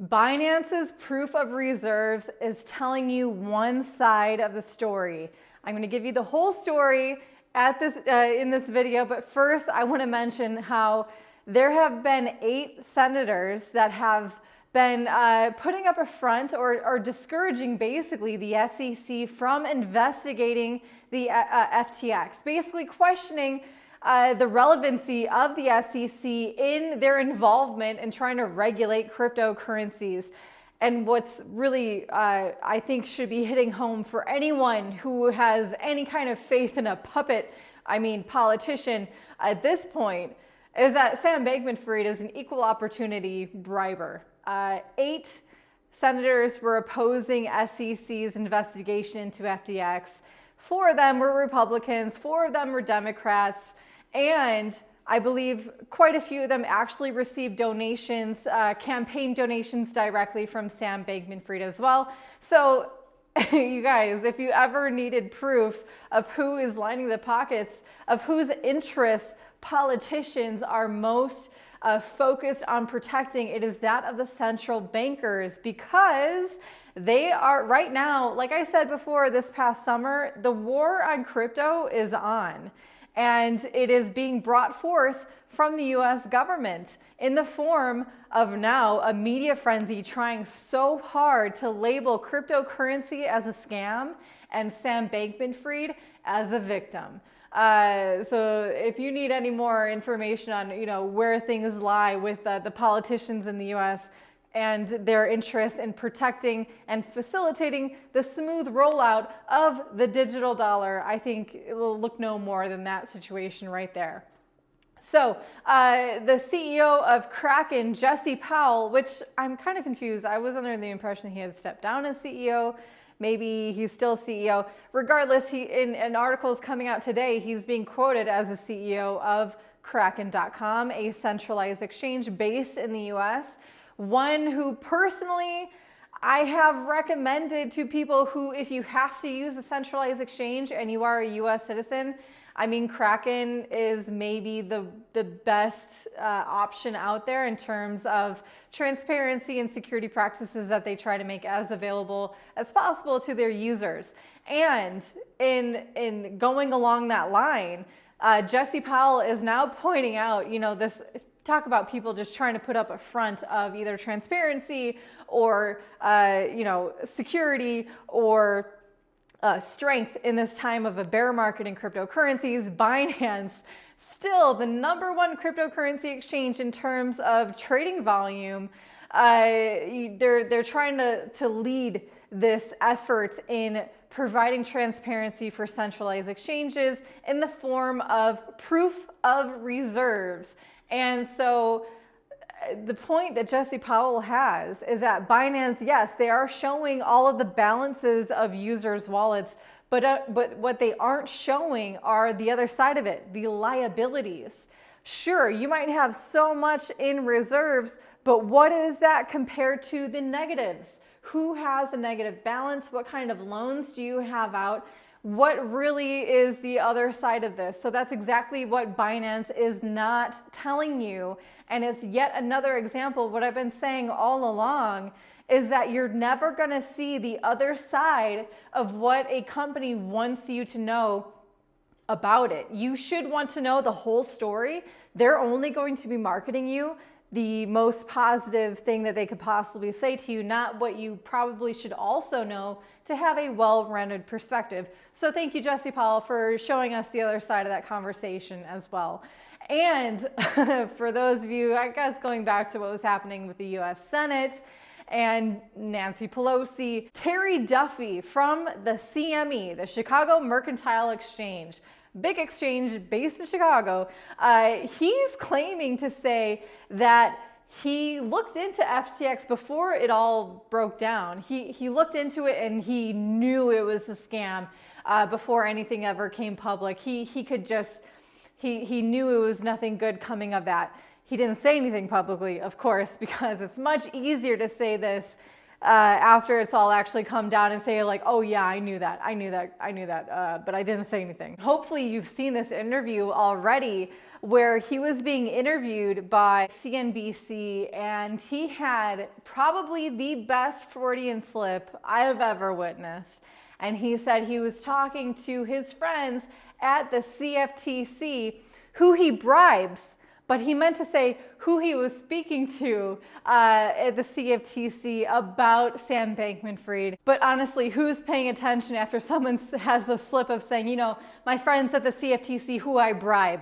Binance's proof of reserves is telling you one side of the story. I'm going to give you the whole story in this video, but first I want to mention how there have been 8 senators that have been putting up a front or discouraging basically the SEC from investigating the FTX, basically questioning the relevancy of the SEC in their involvement in trying to regulate cryptocurrencies. And what's really, I think, should be hitting home for anyone who has any kind of faith in a puppet, politician at this point, is that Sam Bankman-Fried is an equal opportunity briber. 8 senators were opposing SEC's investigation into FTX. 4 of them were Republicans, 4 of them were Democrats, and I believe quite a few of them actually received donations, campaign donations directly from Sam Bankman-Fried as well. So you guys, if you ever needed proof of who is lining the pockets, of whose interests politicians are most focused on protecting, it is that of the central bankers, because they are right now, like I said before, this past summer, the war on crypto is on. And it is being brought forth from the US government in the form of now a media frenzy trying so hard to label cryptocurrency as a scam and Sam Bankman-Fried as a victim. So if you need any more information on where things lie with the politicians in the US and their interest in protecting and facilitating the smooth rollout of the digital dollar, I think it will look no more than that situation right there. So the CEO of Kraken, Jesse Powell, which I'm kind of confused. I was under the impression he had stepped down as CEO. Maybe he's still CEO. Regardless, in articles coming out today, he's being quoted as the CEO of Kraken.com, a centralized exchange based in the US. One who personally I have recommended to people who, if you have to use a centralized exchange and you are a US citizen, Kraken is maybe the best option out there in terms of transparency and security practices that they try to make as available as possible to their users. And in going along that line, Jesse Powell is now pointing out, this. Talk about people just trying to put up a front of either transparency or, security or strength in this time of a bear market in cryptocurrencies. Binance, still the #1 cryptocurrency exchange in terms of trading volume. They're trying to lead this effort in providing transparency for centralized exchanges in the form of proof of reserves. And so the point that Jesse Powell has is that Binance, yes, they are showing all of the balances of users' wallets, but what they aren't showing are the other side of it, the liabilities. Sure, you might have so much in reserves, but what is that compared to the negatives? Who has a negative balance? What kind of loans do you have out? What really is the other side of this? So that's exactly what Binance is not telling you. And it's yet another example. What I've been saying all along is that you're never going to see the other side of what a company wants you to know about it. You should want to know the whole story. They're only going to be marketing you the most positive thing that they could possibly say to you, not what you probably should also know to have a well-rounded perspective. So thank you, Jesse Powell, for showing us the other side of that conversation as well. And for those of you, I guess, going back to what was happening with the US Senate and Nancy Pelosi, Terry Duffy from the CME, the Chicago Mercantile Exchange, big exchange based in Chicago, he's claiming to say that he looked into FTX before it all broke down. He looked into it and he knew it was a scam before anything ever came public. He knew it was nothing good coming of that. He didn't say anything publicly, of course, because it's much easier to say this after it's all actually come down and say like, oh yeah, I knew that, but I didn't say anything. Hopefully you've seen this interview already where he was being interviewed by CNBC, and he had probably the best Freudian slip I have ever witnessed. And he said he was talking to his friends at the CFTC who he bribes, but he meant to say who he was speaking to at the CFTC about Sam Bankman-Fried. But honestly, who's paying attention after someone has the slip of saying, you know, my friends at the CFTC who I bribe?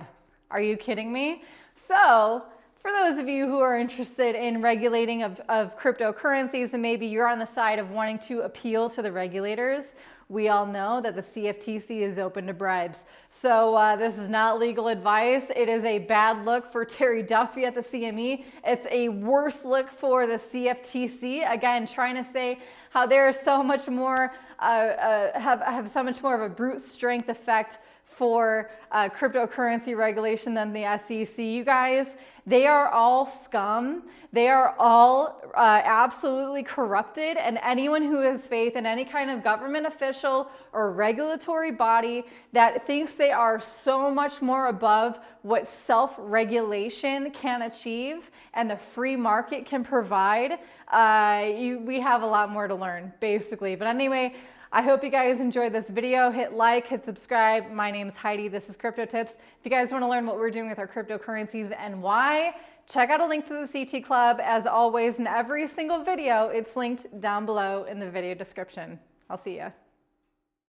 Are you kidding me? So for those of you who are interested in regulating of cryptocurrencies, and maybe you're on the side of wanting to appeal to the regulators, we all know that the CFTC is open to bribes. So this is not legal advice. It is a bad look for Terry Duffy at the CME. It's a worse look for the CFTC. Again, trying to say how they're so much more, have so much more of a brute strength effect for cryptocurrency regulation than the SEC. You guys, they are all scum. They are all absolutely corrupted, and anyone who has faith in any kind of government official or regulatory body that thinks they are so much more above what self-regulation can achieve and the free market can provide, we have a lot more to learn, basically. But anyway, I hope you guys enjoyed this video. Hit like, hit subscribe. My name is Heidi. This is Crypto Tips. If you guys want to learn what we're doing with our cryptocurrencies and why, check out a link to the CT Club. As always, in every single video, it's linked down below in the video description. I'll see ya.